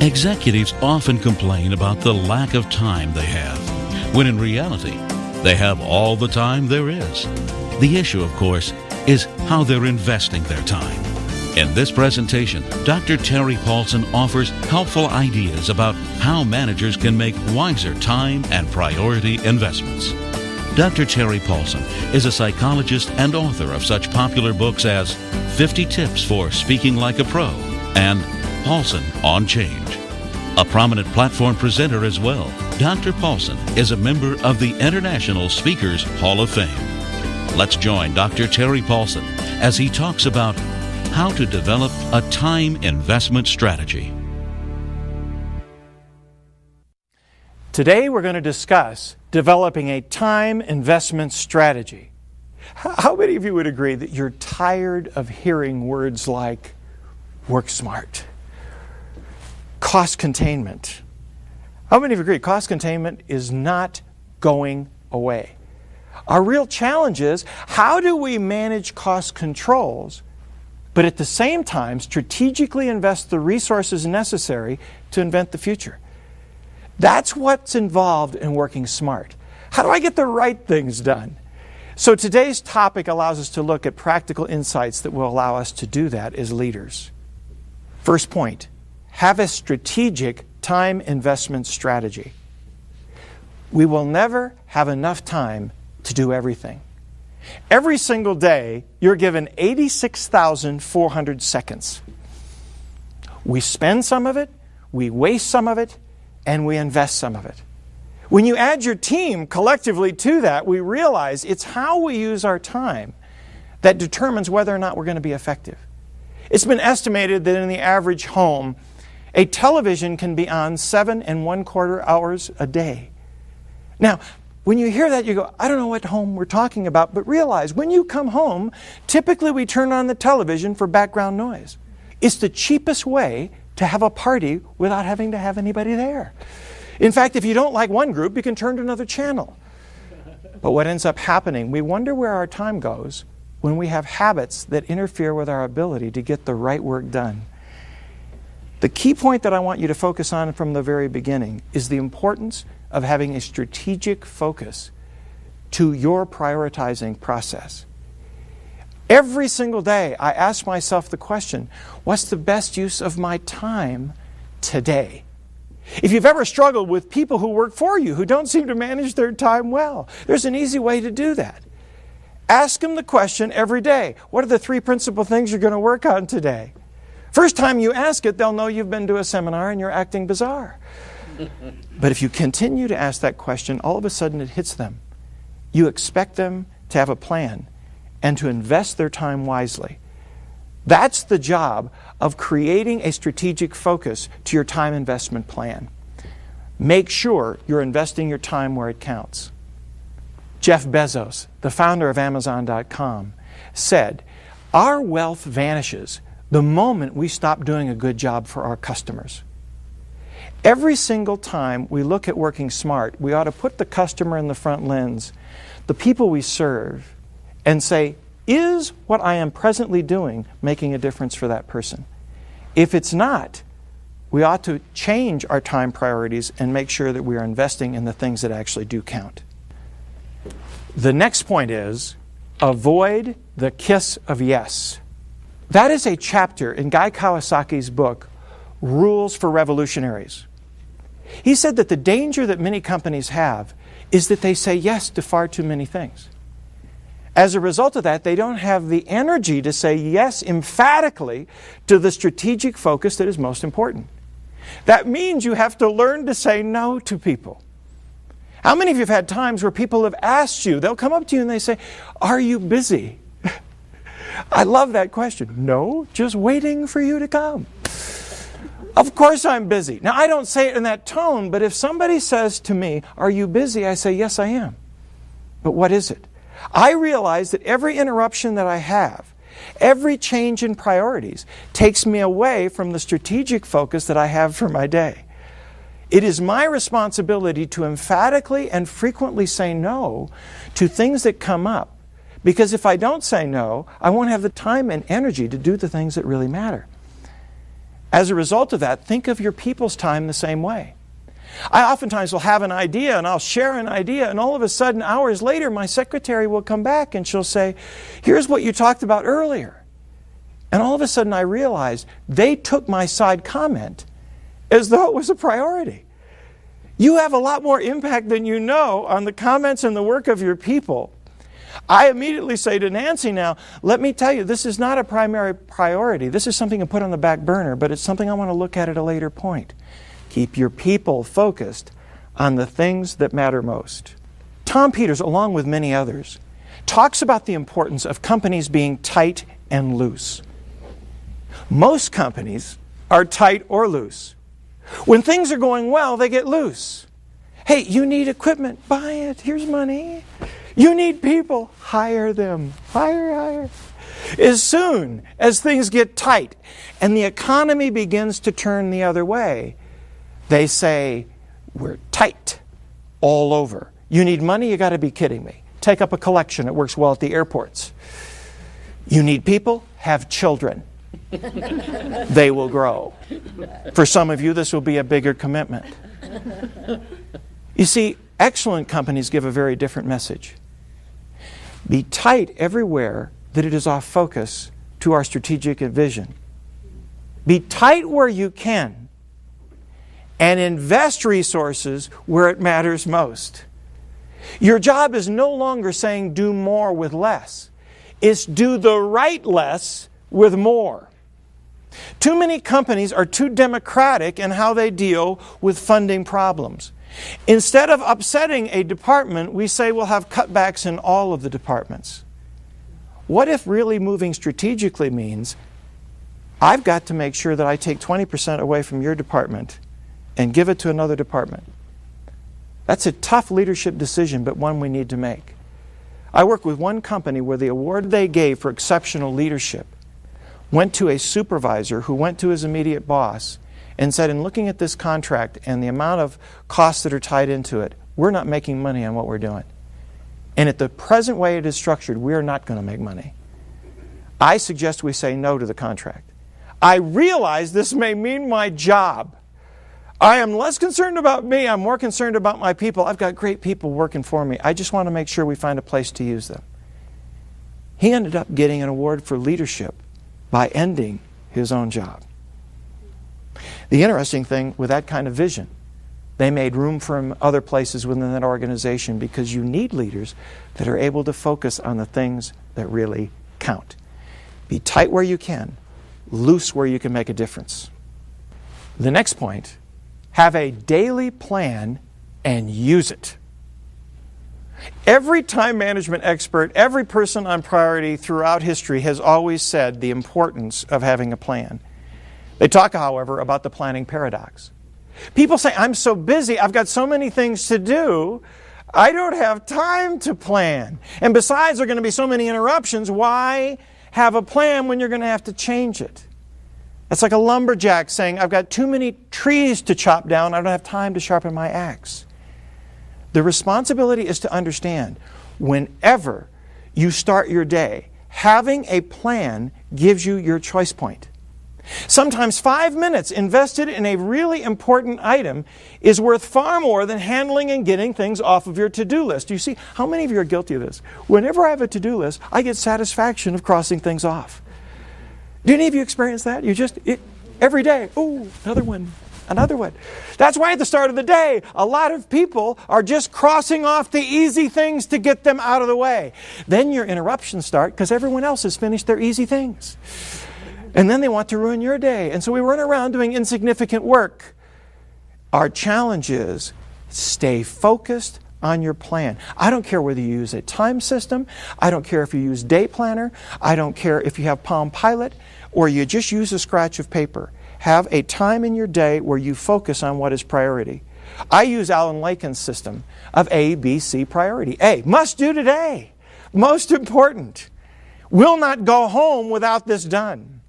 Executives often complain about the lack of time they have, when in reality, they have all the time there is. The issue, of course, is how they're investing their time. In this presentation, Dr. Terry Paulson offers helpful ideas about how managers can make wiser time and priority investments. Dr. Terry Paulson is a psychologist and author of such popular books as 50 Tips for Speaking Like a Pro and Paulson on Change. A prominent platform presenter as well, Dr. Paulson is a member of the International Speakers Hall of Fame. Let's join Dr. Terry Paulson as he talks about how to develop a time investment strategy. Today we're going to discuss developing a time investment strategy. How many of you would agree that you're tired of hearing words like work smart, cost containment? How many of you agree cost containment is not going away? Our real challenge is, how do we manage cost controls, but at the same time strategically invest the resources necessary to invent the future? That's what's involved in working smart. How do I get the right things done? So today's topic allows us to look at practical insights that will allow us to do that as leaders. First point, have a strategic time investment strategy. We will never have enough time to do everything. Every single day, you're given 86,400 seconds. We spend some of it, we waste some of it, and we invest some of it. When you add your team collectively to that, we realize it's how we use our time that determines whether or not we're going to be effective. It's been estimated that in the average home, a television can be on 7 1/4 hours a day. Now, when you hear that, you go, I don't know what home we're talking about, but realize when you come home, typically we turn on the television for background noise. It's the cheapest way to have a party without having to have anybody there. In fact, if you don't like one group, you can turn to another channel. But what ends up happening, we wonder where our time goes when we have habits that interfere with our ability to get the right work done. The key point that I want you to focus on from the very beginning is the importance of having a strategic focus to your prioritizing process. Every single day, I ask myself the question, what's the best use of my time today? If you've ever struggled with people who work for you, who don't seem to manage their time well, there's an easy way to do that. Ask them the question every day, what are the 3 principal things you're going to work on today? First time you ask it, they'll know you've been to a seminar and you're acting bizarre. But if you continue to ask that question, all of a sudden it hits them. You expect them to have a plan and to invest their time wisely. That's the job of creating a strategic focus to your time investment plan. Make sure you're investing your time where it counts. Jeff Bezos, the founder of Amazon.com, said, our wealth vanishes the moment we stop doing a good job for our customers. Every single time we look at working smart, we ought to put the customer in the front lens, the people we serve, and say, is what I am presently doing making a difference for that person? If it's not, we ought to change our time priorities and make sure that we are investing in the things that actually do count. The next point is, avoid the kiss of yes. That is a chapter in Guy Kawasaki's book, Rules for Revolutionaries. He said that the danger that many companies have is that they say yes to far too many things. As a result of that, they don't have the energy to say yes emphatically to the strategic focus that is most important. That means you have to learn to say no to people. How many of you have had times where people have asked you, they'll come up to you and they say, are you busy? I love that question. No, just waiting for you to come. Of course I'm busy. Now, I don't say it in that tone, but if somebody says to me, are you busy? I say, yes, I am. But what is it? I realize that every interruption that I have, every change in priorities, takes me away from the strategic focus that I have for my day. It is my responsibility to emphatically and frequently say no to things that come up. Because if I don't say no, I won't have the time and energy to do the things that really matter. As a result of that, think of your people's time the same way. I oftentimes will have an idea and I'll share an idea, and all of a sudden, hours later, my secretary will come back and she'll say, here's what you talked about earlier. And all of a sudden I realized they took my side comment as though it was a priority. You have a lot more impact than you know on the comments and the work of your people. I immediately say to Nancy now, let me tell you, this is not a primary priority. This is something to put on the back burner, but it's something I want to look at a later point. Keep your people focused on the things that matter most. Tom Peters, along with many others, talks about the importance of companies being tight and loose. Most companies are tight or loose. When things are going well, they get loose. Hey, you need equipment, buy it, here's money. You need people, hire them, hire. As soon as things get tight and the economy begins to turn the other way, they say, we're tight all over. You need money, you got to be kidding me. Take up a collection, it works well at the airports. You need people, have children. They will grow. For some of you, this will be a bigger commitment. You see, excellent companies give a very different message. Be tight everywhere that it is off focus to our strategic vision. Be tight where you can and invest resources where it matters most. Your job is no longer saying do more with less. It's do the right less with more. Too many companies are too democratic in how they deal with funding problems. Instead of upsetting a department, we say we'll have cutbacks in all of the departments. What if really moving strategically means I've got to make sure that I take 20% away from your department and give it to another department? That's a tough leadership decision, but one we need to make. I work with one company where the award they gave for exceptional leadership went to a supervisor who went to his immediate boss and said, in looking at this contract and the amount of costs that are tied into it, we're not making money on what we're doing. And at the present way it is structured, we are not going to make money. I suggest we say no to the contract. I realize this may mean my job. I am less concerned about me. I'm more concerned about my people. I've got great people working for me. I just want to make sure we find a place to use them. He ended up getting an award for leadership by ending his own job. The interesting thing with that kind of vision, they made room for other places within that organization because you need leaders that are able to focus on the things that really count. Be tight where you can, loose where you can make a difference. The next point, have a daily plan and use it. Every time management expert, every person on priority throughout history has always said the importance of having a plan. They talk, however, about the planning paradox. People say, I'm so busy, I've got so many things to do, I don't have time to plan. And besides, there are going to be so many interruptions, why have a plan when you're going to have to change it? That's like a lumberjack saying, I've got too many trees to chop down, I don't have time to sharpen my axe. The responsibility is to understand, whenever you start your day, having a plan gives you your choice point. Sometimes 5 minutes invested in a really important item is worth far more than handling and getting things off of your to-do list. You see, how many of you are guilty of this? Whenever I have a to-do list, I get satisfaction of crossing things off. Do any of you experience that? Every day, ooh, another one. That's why at the start of the day, a lot of people are just crossing off the easy things to get them out of the way. Then your interruptions start because everyone else has finished their easy things. And then they want to ruin your day. And so we run around doing insignificant work. Our challenge is stay focused on your plan. I don't care whether you use a time system. I don't care if you use Day Planner. I don't care if you have Palm Pilot or you just use a scratch of paper. Have a time in your day where you focus on what is priority. I use Alan Laken's system of A, B, C priority. A, must do today. Most important. Will not go home without this done.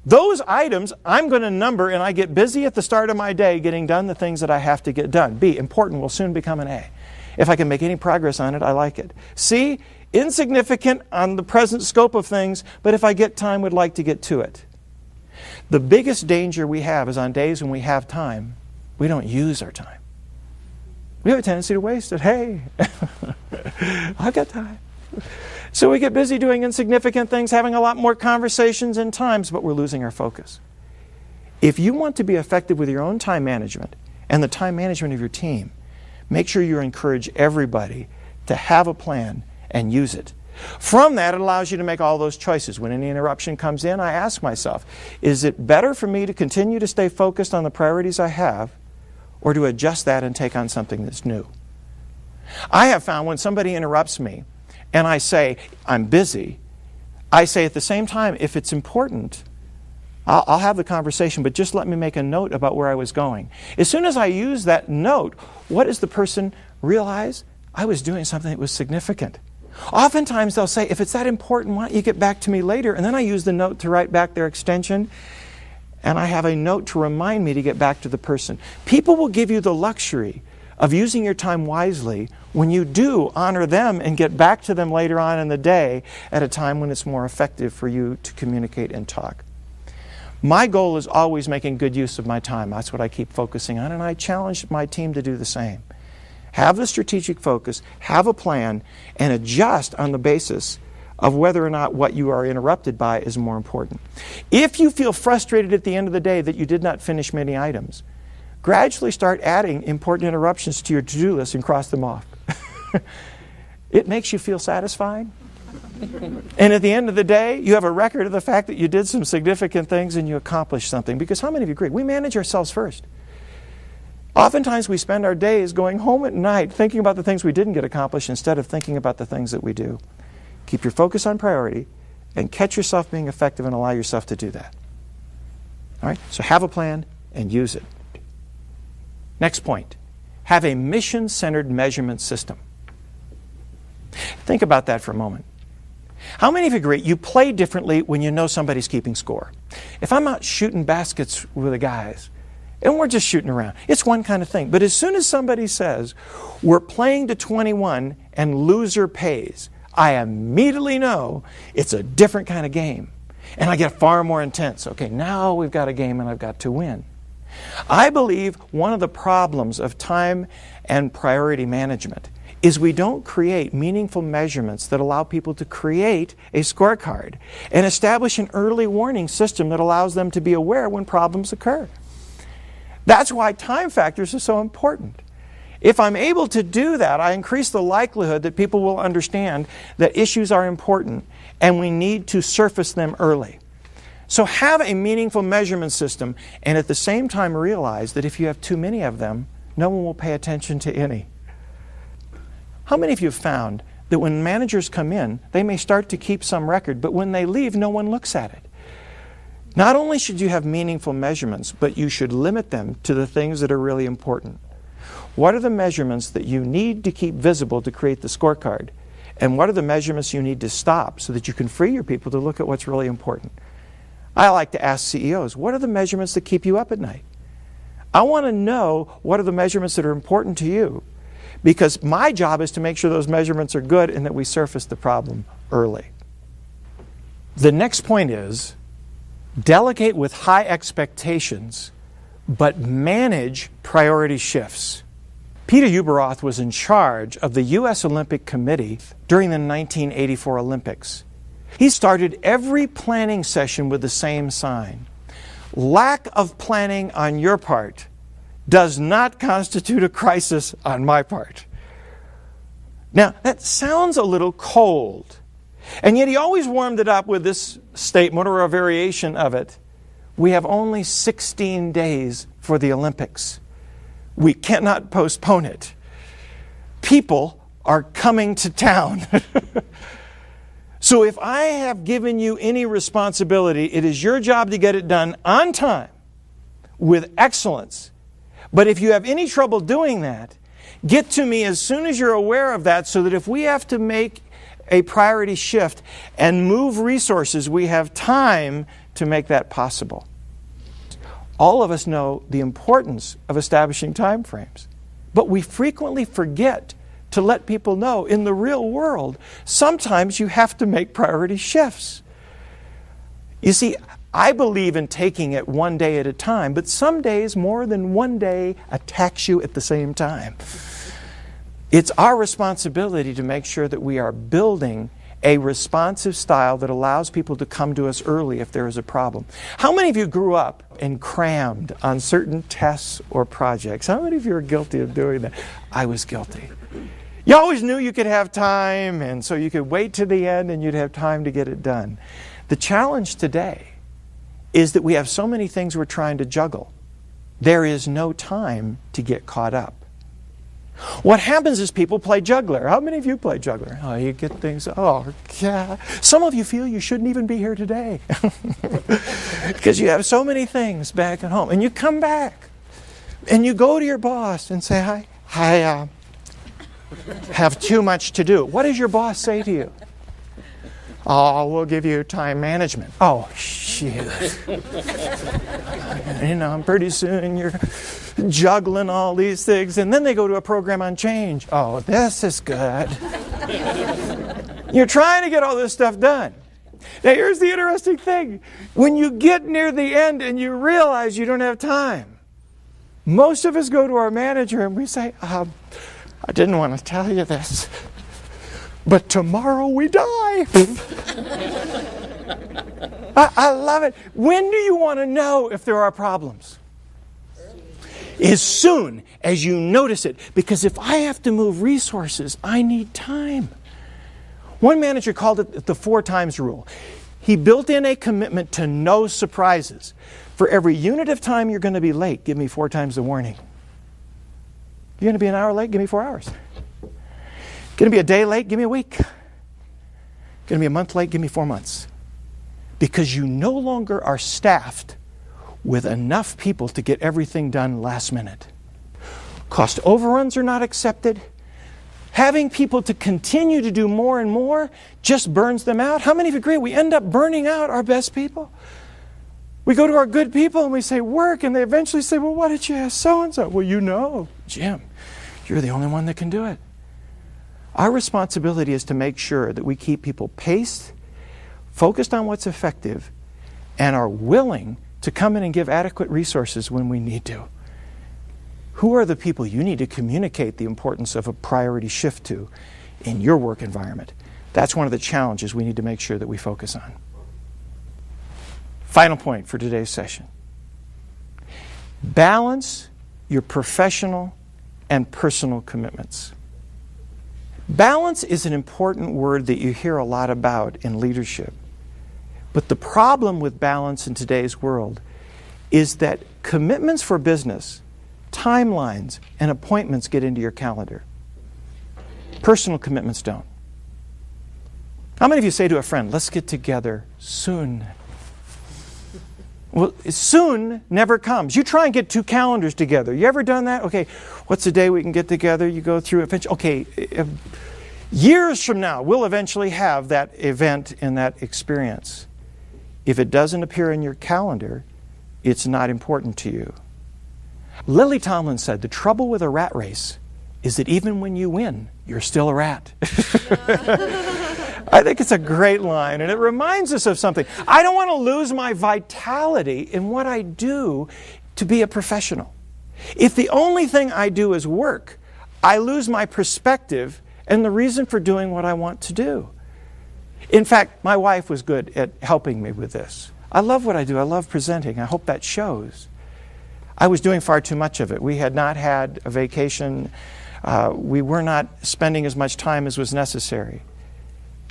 Those items I'm going to number, and I get busy at the start of my day getting done the things that I have to get done. B, important will soon become an A. If I can make any progress on it, I like it. C, insignificant on the present scope of things, but if I get time, would like to get to it. The biggest danger we have is on days when we have time, we don't use our time. We have a tendency to waste it. Hey, I've got time. So we get busy doing insignificant things, having a lot more conversations and times, but we're losing our focus. If you want to be effective with your own time management and the time management of your team, make sure you encourage everybody to have a plan and use it. From that, it allows you to make all those choices. When any interruption comes in, I ask myself, is it better for me to continue to stay focused on the priorities I have, or to adjust that and take on something that's new? I have found when somebody interrupts me and I say, I'm busy, I say at the same time, if it's important, I'll have the conversation, but just let me make a note about where I was going. As soon as I use that note, what does the person realize? I was doing something that was significant. Oftentimes they'll say, if it's that important, why don't you get back to me later? And then I use the note to write back their extension, and I have a note to remind me to get back to the person. People will give you the luxury of using your time wisely when you do honor them and get back to them later on in the day at a time when it's more effective for you to communicate and talk. My goal is always making good use of my time. That's what I keep focusing on, and I challenge my team to do the same. Have the strategic focus, have a plan, and adjust on the basis of whether or not what you are interrupted by is more important. If you feel frustrated at the end of the day that you did not finish many items, gradually start adding important interruptions to your to-do list and cross them off. It makes you feel satisfied. And at the end of the day, you have a record of the fact that you did some significant things and you accomplished something. Because how many of you agree? We manage ourselves first. Oftentimes we spend our days going home at night thinking about the things we didn't get accomplished instead of thinking about the things that we do. Keep your focus on priority and catch yourself being effective and allow yourself to do that. All right? So have a plan and use it. Next point. Have a mission-centered measurement system. Think about that for a moment. How many of you agree you play differently when you know somebody's keeping score? If I'm out shooting baskets with the guys, and we're just shooting around, it's one kind of thing. But as soon as somebody says, we're playing to 21 and loser pays, I immediately know it's a different kind of game. And I get far more intense. Okay, now we've got a game and I've got to win. I believe one of the problems of time and priority management is we don't create meaningful measurements that allow people to create a scorecard and establish an early warning system that allows them to be aware when problems occur. That's why time factors are so important. If I'm able to do that, I increase the likelihood that people will understand that issues are important and we need to surface them early. So have a meaningful measurement system and at the same time realize that if you have too many of them, no one will pay attention to any. How many of you have found that when managers come in, they may start to keep some record, but when they leave, no one looks at it? Not only should you have meaningful measurements, but you should limit them to the things that are really important. What are the measurements that you need to keep visible to create the scorecard? And what are the measurements you need to stop so that you can free your people to look at what's really important? I like to ask CEOs, what are the measurements that keep you up at night? I want to know what are the measurements that are important to you, because my job is to make sure those measurements are good and that we surface the problem early. The next point is delegate with high expectations, but manage priority shifts. Peter Ueberroth was in charge of the U.S. Olympic Committee during the 1984 Olympics. He started every planning session with the same sign. Lack of planning on your part does not constitute a crisis on my part. Now, that sounds a little cold. And yet he always warmed it up with this statement or a variation of it. We have only 16 days for the Olympics. We cannot postpone it. People are coming to town. So if I have given you any responsibility, it is your job to get it done on time with excellence. But if you have any trouble doing that, get to me as soon as you're aware of that so that if we have to make a priority shift and move resources, we have time to make that possible. All of us know the importance of establishing time frames, but we frequently forget to let people know in the real world, sometimes you have to make priority shifts. You see, I believe in taking it one day at a time, but some days more than one day attacks you at the same time. It's our responsibility to make sure that we are building a responsive style that allows people to come to us early if there is a problem. How many of you grew up and crammed on certain tests or projects? How many of you are guilty of doing that? I was guilty. You always knew you could have time, and so you could wait to the end and you'd have time to get it done. The challenge today is that we have so many things we're trying to juggle. There is no time to get caught up. What happens is people play juggler. How many of you play juggler? Oh, you get things, oh, yeah. Some of you feel you shouldn't even be here today because you have so many things back at home. And you come back and you go to your boss and say, hi, I have too much to do. What does your boss say to you? Oh, we'll give you time management. Oh, shit. Pretty soon you're juggling all these things. And then they go to a program on change. Oh, this is good. You're trying to get all this stuff done. Now, here's the interesting thing. When you get near the end and you realize you don't have time, most of us go to our manager and we say, I didn't want to tell you this, but tomorrow we die. I love it. When do you want to know if there are problems? As soon as you notice it. Because if I have to move resources, I need time. One manager called it the 4 times rule. He built in a commitment to no surprises. For every unit of time you're going to be late, give me 4 times the warning. You're going to be an hour late, give me 4 hours. Going to be a day late, give me a week. Going to be a month late, give me 4 months. Because you no longer are staffed with enough people to get everything done last minute. Cost overruns are not accepted. Having people to continue to do more and more just burns them out. How many of you agree we end up burning out our best people? We go to our good people and we say, work, and they eventually say, well, what did you ask so-and-so? Well, Jim, you're the only one that can do it. Our responsibility is to make sure that we keep people paced, focused on what's effective, and are willing to come in and give adequate resources when we need to. Who are the people you need to communicate the importance of a priority shift to in your work environment? That's one of the challenges we need to make sure that we focus on. Final point for today's session. Balance your professional and personal commitments. Balance is an important word that you hear a lot about in leadership. But the problem with balance in today's world is that commitments for business, timelines, and appointments get into your calendar. Personal commitments don't. How many of you say to a friend, let's get together soon? Well, soon never comes. You try and get 2 calendars together. You ever done that? Okay, what's the day we can get together? You go through it. Okay, years from now, we'll eventually have that event and that experience. If it doesn't appear in your calendar, it's not important to you. Lily Tomlin said, the trouble with a rat race is that even when you win, you're still a rat. I think it's a great line, and it reminds us of something. I don't want to lose my vitality in what I do to be a professional. If the only thing I do is work, I lose my perspective and the reason for doing what I want to do. In fact, my wife was good at helping me with this. I love what I do. I love presenting. I hope that shows. I was doing far too much of it. We had not had a vacation. We were not spending as much time as was necessary.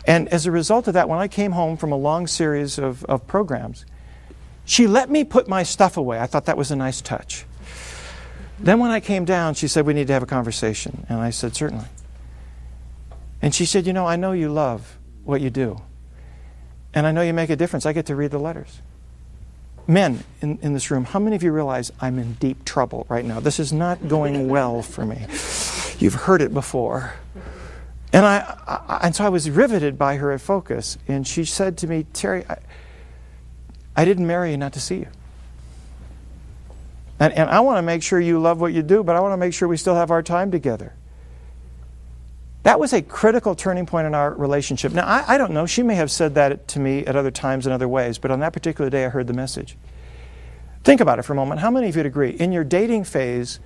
And as a result of that, when I came home from a long series of programs, she let me put my stuff away. I thought that was a nice touch. Then when I came down, she said, we need to have a conversation. And I said, certainly. And she said, I know you love what you do. And I know you make a difference. I get to read the letters. Men in this room, how many of you realize I'm in deep trouble right now? This is not going well for me. You've heard it before. And so I was riveted by her focus. And she said to me, Terry, I didn't marry you not to see you. And I want to make sure you love what you do, but I want to make sure we still have our time together. That was a critical turning point in our relationship. Now, I don't know. She may have said that to me at other times in other ways, but on that particular day, I heard the message. Think about it for a moment. How many of you would agree? In your dating phase,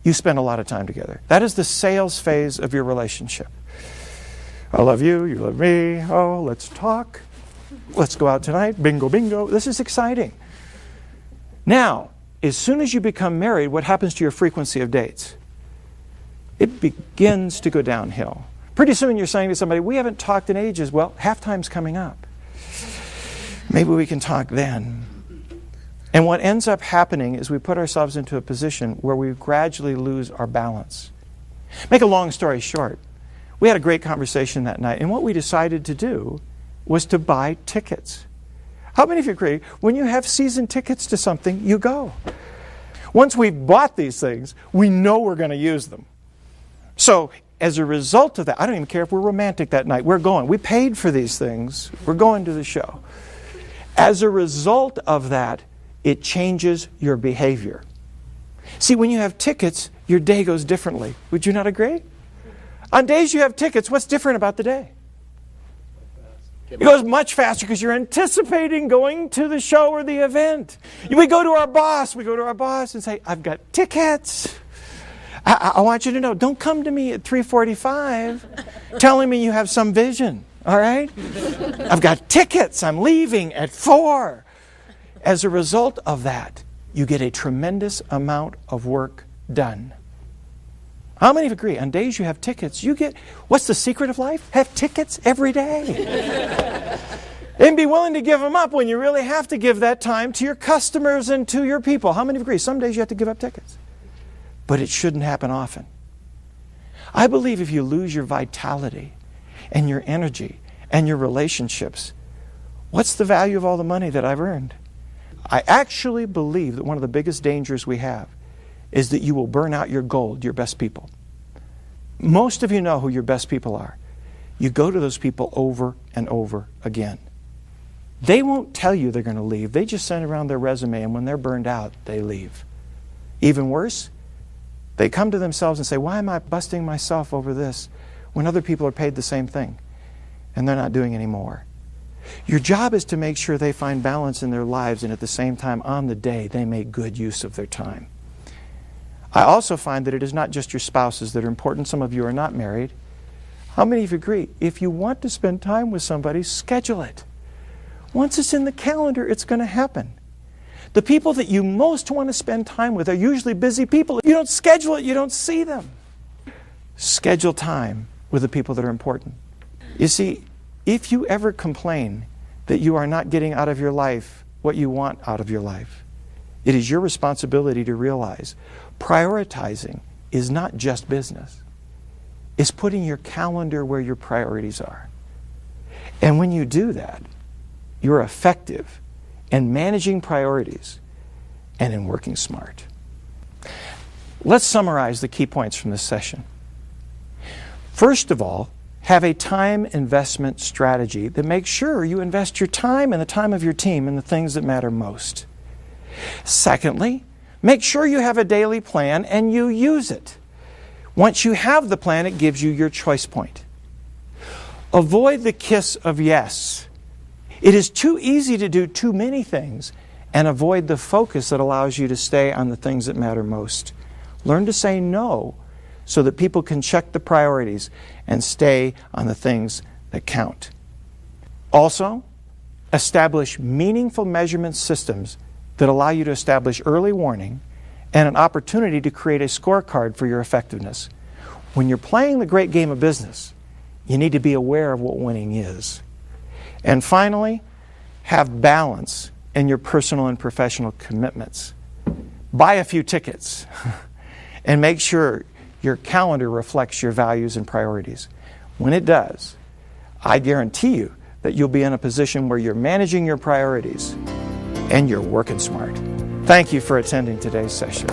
you spend a lot of time together. That is the sales phase of your relationship. I love you, you love me. Oh, let's talk. Let's go out tonight. Bingo, bingo. This is exciting. Now, as soon as you become married, what happens to your frequency of dates? It begins to go downhill. Pretty soon you're saying to somebody, we haven't talked in ages. Well, halftime's coming up. Maybe we can talk then. And what ends up happening is we put ourselves into a position where we gradually lose our balance. Make a long story short, we had a great conversation that night, and what we decided to do was to buy tickets. How many of you agree, when you have season tickets to something, you go? Once we've bought these things, we know we're going to use them. So as a result of that, I don't even care if we're romantic that night. We're going. We paid for these things. We're going to the show. As a result of that, it changes your behavior. See, when you have tickets, your day goes differently. Would you not agree? On days you have tickets, what's different about the day? It goes much faster because you're anticipating going to the show or the event. We go to our boss and say, I've got tickets. I want you to know, don't come to me at 3:45 telling me you have some vision, all right? I've got tickets. I'm leaving at 4. As a result of that, you get a tremendous amount of work done. How many of you agree? On days you have tickets, you get, what's the secret of life? Have tickets every day. And be willing to give them up when you really have to give that time to your customers and to your people. How many of you agree? Some days you have to give up tickets. But it shouldn't happen often. I believe if you lose your vitality and your energy and your relationships, what's the value of all the money that I've earned? I actually believe that one of the biggest dangers we have is that you will burn out your gold, your best people. Most of you know who your best people are. You go to those people over and over again. They won't tell you they're going to leave. They just send around their resume, and when they're burned out, they leave. Even worse, they come to themselves and say, why am I busting myself over this when other people are paid the same thing and they're not doing any more? Your job is to make sure they find balance in their lives, and at the same time, on the day, they make good use of their time. I also find that it is not just your spouses that are important. Some of you are not married. How many of you agree? If you want to spend time with somebody, schedule it. Once it's in the calendar, it's going to happen. The people that you most want to spend time with are usually busy people. If you don't schedule it, you don't see them. Schedule time with the people that are important. You see, if you ever complain that you are not getting out of your life what you want out of your life, it is your responsibility to realize prioritizing is not just business. It's putting your calendar where your priorities are. And when you do that, you're effective in managing priorities and in working smart. Let's summarize the key points from this session. First of all, have a time investment strategy that makes sure you invest your time and the time of your team in the things that matter most. Secondly, make sure you have a daily plan and you use it. Once you have the plan, it gives you your choice point. Avoid the kiss of yes. It is too easy to do too many things and avoid the focus that allows you to stay on the things that matter most. Learn to say no so that people can check the priorities and stay on the things that count. Also, establish meaningful measurement systems that allow you to establish early warning and an opportunity to create a scorecard for your effectiveness. When you're playing the great game of business, you need to be aware of what winning is. And finally, have balance in your personal and professional commitments. Buy a few tickets and make sure your calendar reflects your values and priorities. When it does, I guarantee you that you'll be in a position where you're managing your priorities and you're working smart. Thank you for attending today's session.